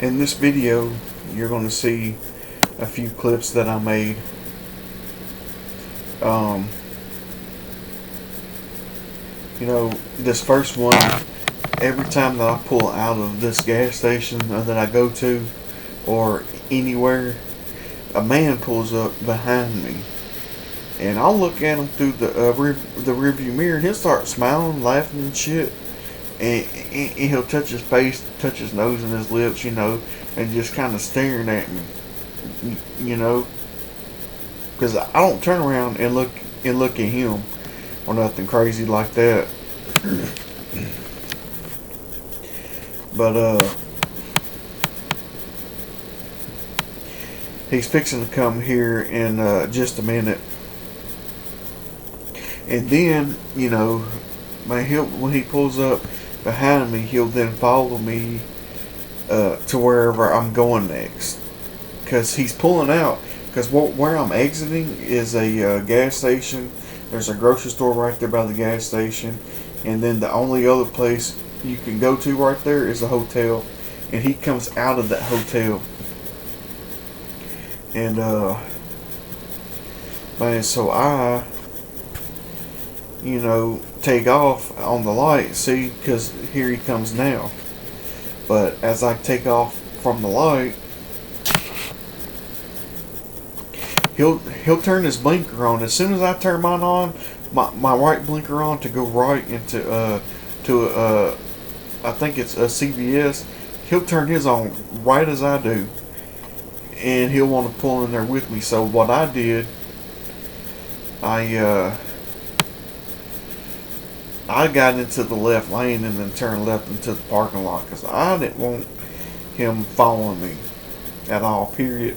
In this video, you're going to see a few clips that I made. Um, this first one, every time that I pull out of this gas station that I go to or anywhere, a man pulls up behind me. And I'll look at him through the rearview mirror, and he'll start smiling, laughing and shit. And he'll touch his face, touch his nose and his lips, and just kind of staring at me, because I don't turn around and look at him or nothing crazy like that. But he's fixing to come here in just a minute, and then when he pulls up behind me, he'll then follow me to wherever I'm going next, because he's pulling out. Because where I'm exiting is a gas station. There's a grocery store right there by the gas station, and then the only other place you can go to right there is a hotel. And he comes out of that hotel, and man, so I take off on the light, see, because here he comes now. But as I take off from the light, he'll turn his blinker on. As soon as I turn mine on, my right blinker on to go right into I think it's a CVS, he'll turn his on right as I do, and he'll want to pull in there with me. So what I did, I got into the left lane and then turned left into the parking lot, because I didn't want him following me at all, period.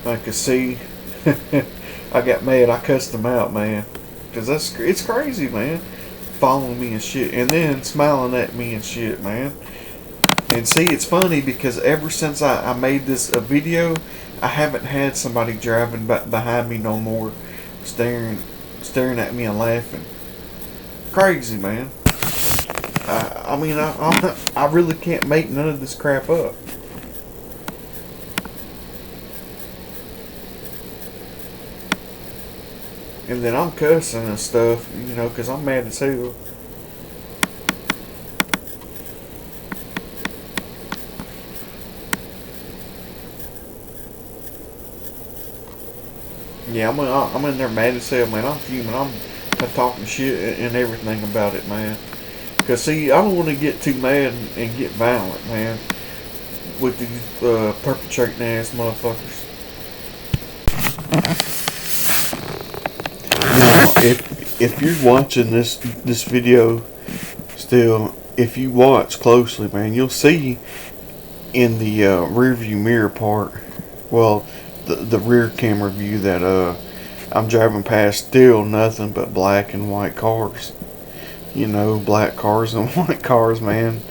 I could see I got mad. I cussed him out, man, because it's crazy, man, following me and shit, and then smiling at me and shit, man. And see, it's funny because ever since I made this a video, I haven't had somebody driving behind me no more, staring at me and laughing. Crazy, man. I really can't make none of this crap up. And then I'm cussing and stuff, because I'm mad as hell. Yeah, I'm in there mad as hell, man. I'm fuming. I'm talking shit and everything about it, man. Because, see, I don't want to get too mad and get violent, man, with these perpetrating ass motherfuckers. Now, if you're watching this video still, if you watch closely, man, you'll see in the rear view mirror part, well, the rear camera view, that I'm driving past still nothing but black and white cars. Black cars and white cars, man.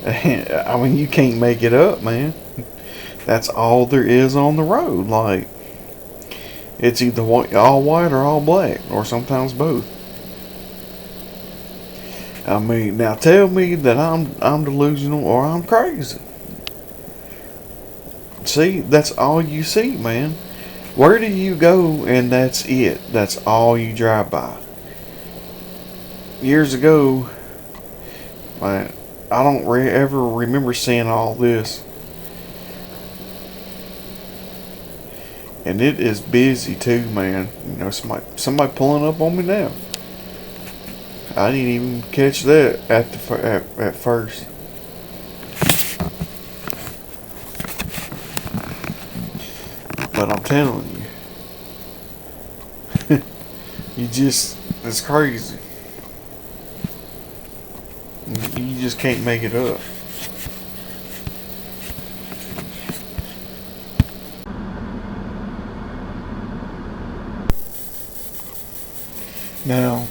I mean, you can't make it up, man. That's all there is on the road. Like, it's either all white or all black, or sometimes both. I mean, now tell me that I'm delusional or I'm crazy. See, that's all you see, man. Where do you go and that's it? That's all you drive by. Years ago, man, I don't ever remember seeing all this. And it is busy too, man. Somebody pulling up on me now. I didn't even catch that at first. But I'm telling you, it's crazy. You just can't make it up. Now,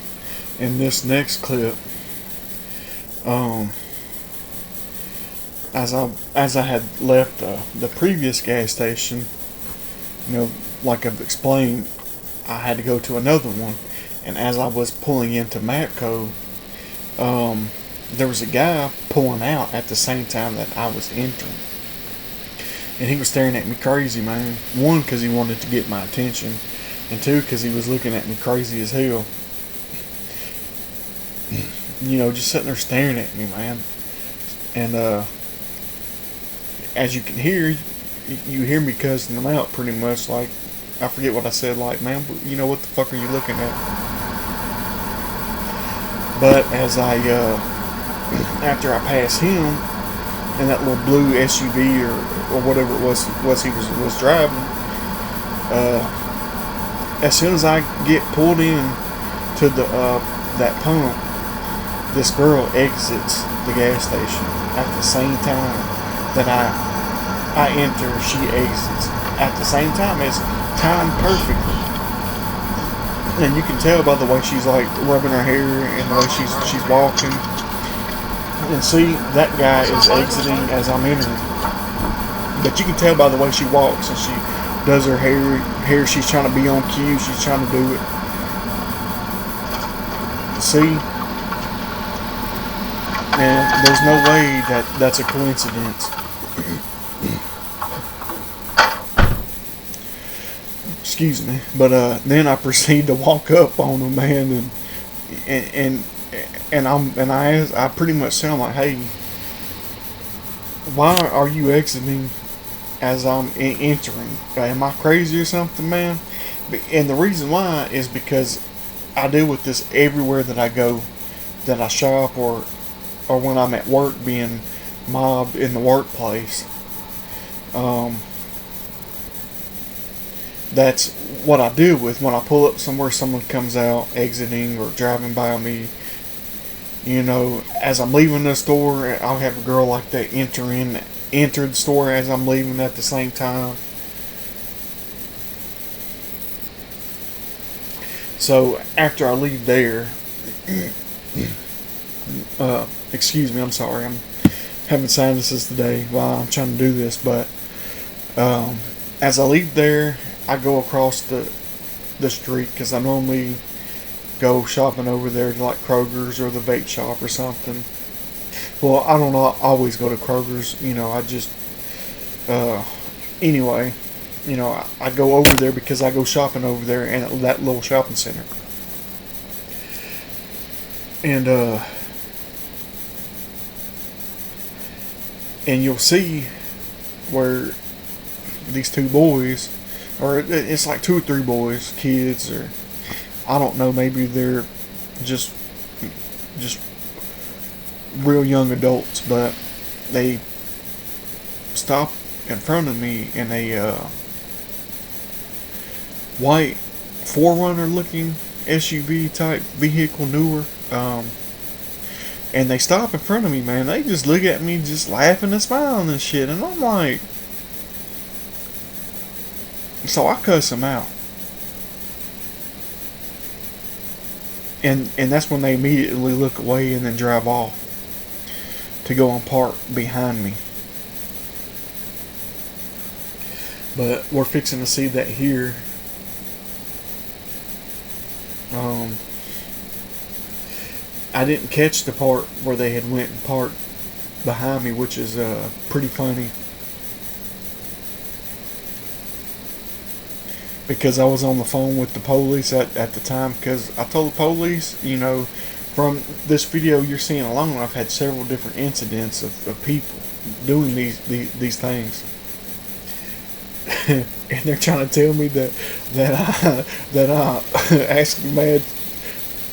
in this next clip, as I had left the previous gas station, like I've explained, I had to go to another one. And as I was pulling into Matco, there was a guy pulling out at the same time that I was entering. And he was staring at me crazy, man. One, because he wanted to get my attention. And two, because he was looking at me crazy as hell. You know, just sitting there staring at me, man. And as you can hear, you hear me cussing him out pretty much. Like, I forget what I said, like, man, you know, what the fuck are you looking at? But as I, after I passed him, in that little blue SUV or whatever it was he was driving, as soon as I get pulled in to the that pump, this girl exits the gas station at the same time that I enter. She exits at the same time. It's timed perfectly, and you can tell by the way she's like rubbing her hair and the way she's walking. And see, that guy is exiting as I'm entering. But you can tell by the way she walks and she does her hair. She's trying to be on cue. She's trying to do it. See? And there's no way that's a coincidence. Excuse me. But then I proceed to walk up on him, man, and I pretty much sound like, hey, why are you exiting as I'm entering? Am I crazy or something, man? And the reason why is because I deal with this everywhere that I go, that I shop or when I'm at work being mobbed in the workplace. That's what I deal with when I pull up somewhere someone comes out exiting or driving by me. You know, as I'm leaving the store, I'll have a girl like that enter the store as I'm leaving at the same time. So after I leave there, excuse me, I'm sorry, I'm having sinuses today while I'm trying to do this, but as I leave there, I go across the street because I normally go shopping over there to like Kroger's or the vape shop or something. Well, I don't always go to Kroger's, you know, I just, anyway, you know, I go over there because I go shopping over there in that little shopping center. And you'll see where these two boys, or it's like 2 or 3 boys, kids, or I don't know, maybe they're just real young adults, but they stop in front of me in a white 4Runner looking SUV type vehicle, newer, and they stop in front of me, man. They just look at me just laughing and smiling and shit, and I'm like, so I cuss them out. And that's when they immediately look away and then drive off to go and park behind me. But we're fixing to see that here. I didn't catch the part where they had went and parked behind me, which is pretty funny. Because I was on the phone with the police at the time, because I told the police, you know, from this video you're seeing alone, I've had several different incidents of people doing these things. And they're trying to tell me that I asking mad,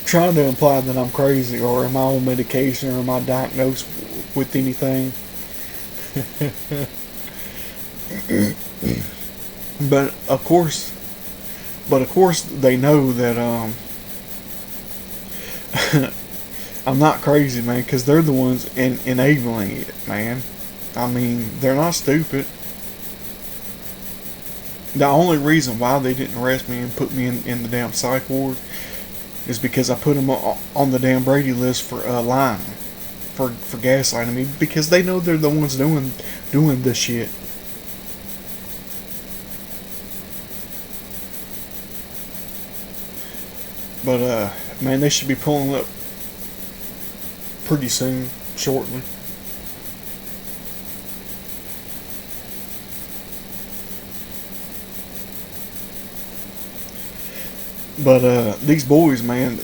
trying to imply that I'm crazy, or am I on medication, or am I diagnosed with anything. But of course they know that I'm not crazy, man, because they're the ones enabling it, man. I mean, they're not stupid. The only reason why they didn't arrest me and put me in the damn psych ward is because I put them on the damn Brady list for lying, for gaslighting me, because they know they're the ones doing this shit. But man, they should be pulling up pretty soon, shortly. But these boys, man,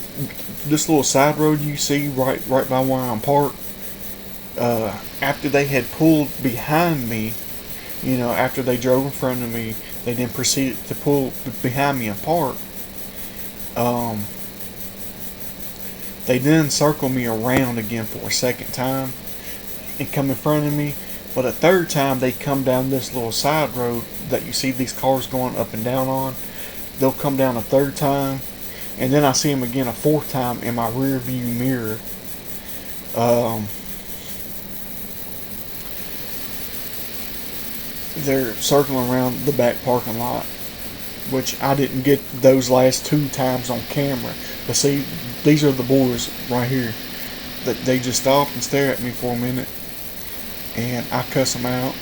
this little side road you see right by where I'm parked. After they had pulled behind me, after they drove in front of me, they then proceeded to pull behind me and park. They then circle me around again for a second time and come in front of me. But a third time, they come down this little side road that you see these cars going up and down on. They'll come down a third time, and then I see them again a fourth time in my rear view mirror. They're circling around the back parking lot, which I didn't get those last two times on camera. But see, these are the boys right here. That they just stop and stare at me for a minute, and I cuss them out.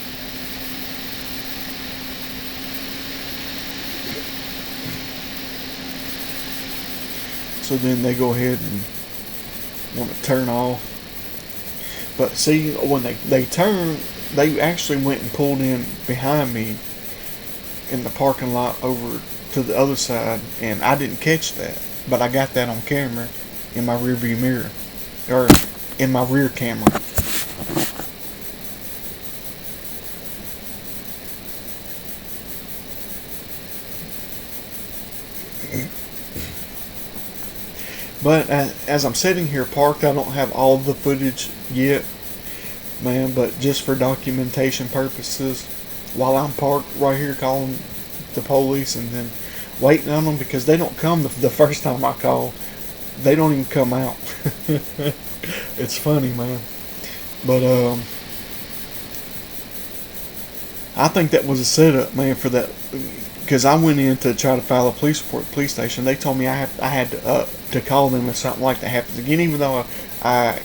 So then they go ahead and want to turn off. But see, when they turn, they actually went and pulled in behind me in the parking lot over to the other side, and I didn't catch that. But I got that on camera in my rear view mirror, or in my rear camera. But as I'm sitting here parked, I don't have all the footage yet, man. But just for documentation purposes, while I'm parked right here calling the police and then waiting on them, because they don't come the first time I call. They don't even come out. It's funny, man. But I think that was a setup, man, for that. Because I went in to try to file a police report at the police station. They told me I had to call them if something like that happens again, even though I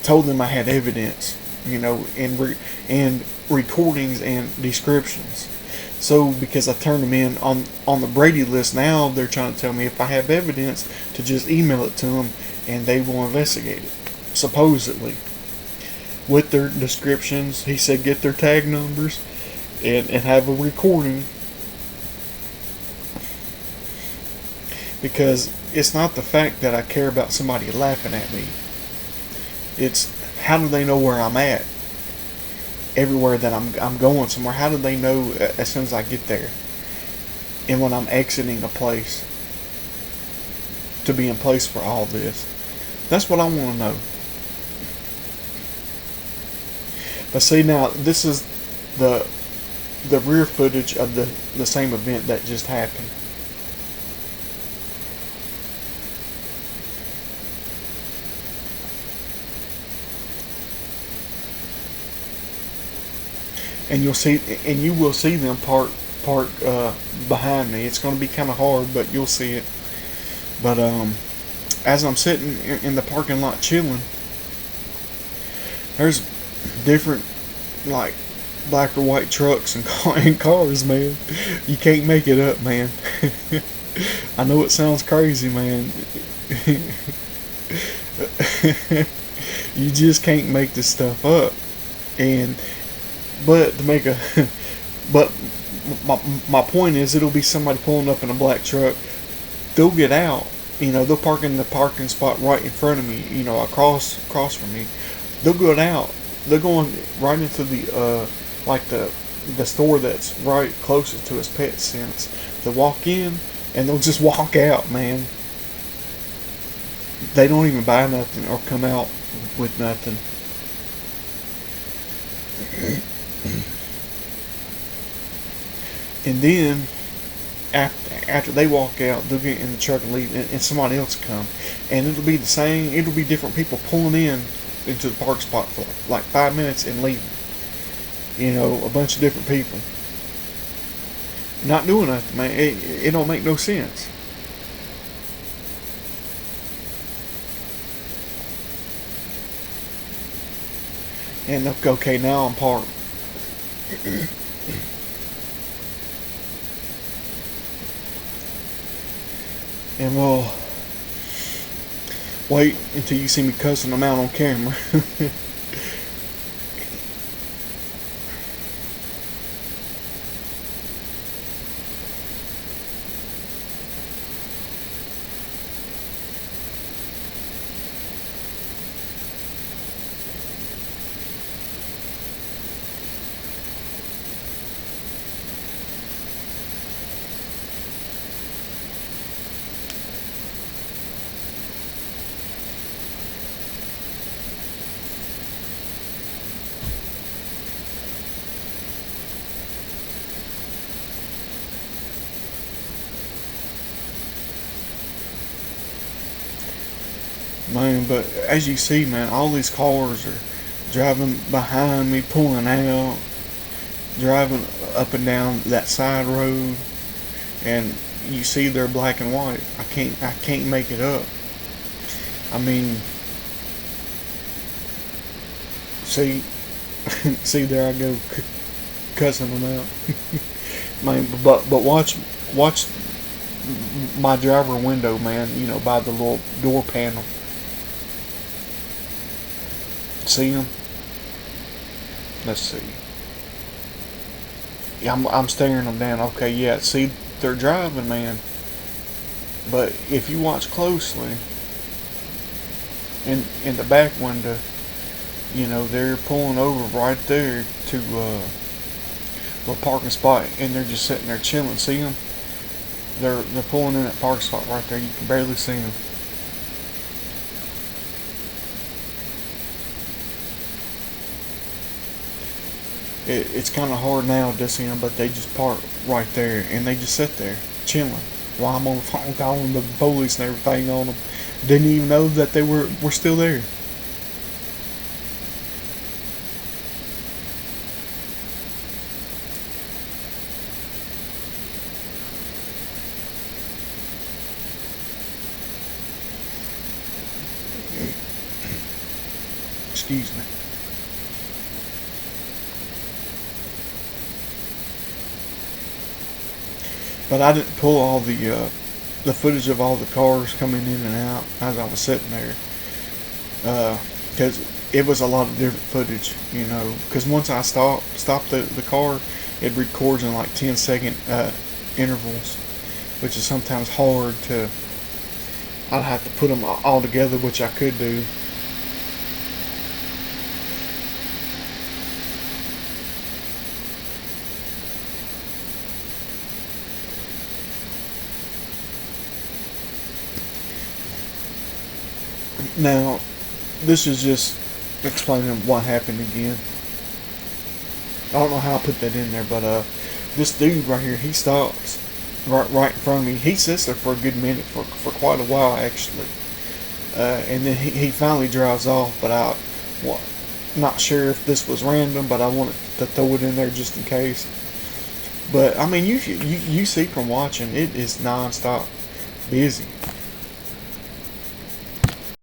told them I had evidence, and recordings and descriptions. So because I turned them in on the Brady list, now they're trying to tell me if I have evidence to just email it to them and they will investigate it, supposedly. With their descriptions, he said get their tag numbers and have a recording. Because it's not the fact that I care about somebody laughing at me. It's how do they know where I'm at? Everywhere that I'm going somewhere. How do they know as soon as I get there? And when I'm exiting a place to be in place for all this. That's what I want to know. But see, now this is the rear footage of the same event that just happened. And you will see them park behind me. It's going to be kind of hard, but you'll see it. But as I'm sitting in the parking lot chilling, there's different like black or white trucks and cars, man. You can't make it up, man. I know it sounds crazy, man. You just can't make this stuff up. But my point is, it'll be somebody pulling up in a black truck. They'll get out, they'll park in the parking spot right in front of me, across from me. They'll go out. They're going right into the store that's right closest to his pet sense. They'll walk in and they'll just walk out, man. They don't even buy nothing or come out with nothing. And then after they walk out, they'll get in the truck and leave, and somebody else come, and it'll be the same. It'll be different people pulling into the park spot for like 5 minutes and leaving. A bunch of different people not doing nothing, man. It don't make no sense. And okay, now I'm parked. and we'll wait until you see me cussing them out on camera. Man, but as you see, man, all these cars are driving behind me, pulling out, driving up and down that side road, and you see they're black and white. I can't make it up. I mean, see, see there I go cussing them out. Man, but watch my driver window, man. You know, by the little door panel. See them? Let's see. Yeah, I'm staring them down. Okay, yeah. See, they're driving, man. But if you watch closely, in the back window, you know, they're pulling over right there to the parking spot, and they're just sitting there chilling. See them? They're pulling in that parking spot right there. You can barely see them. It's kind of hard now to see them, but they just park right there, and they just sit there chilling while I'm on the phone calling the police and everything on them. Didn't even know that they were still there. Excuse me. But I didn't pull all the footage of all the cars coming in and out as I was sitting there, because it was a lot of different footage, you know. Because once I stopped the car, it records in like 10-second intervals, which is sometimes hard to. I'd have to put them all together, which I could do. Now, this is just explaining what happened again. I don't know how I put that in there, but this dude right here, he stops right in front of me. He sits there for a good minute, for quite a while actually, and then he finally drives off. But not sure if this was random, but I wanted to throw it in there just in case. But I mean, you see from watching, it is non-stop busy.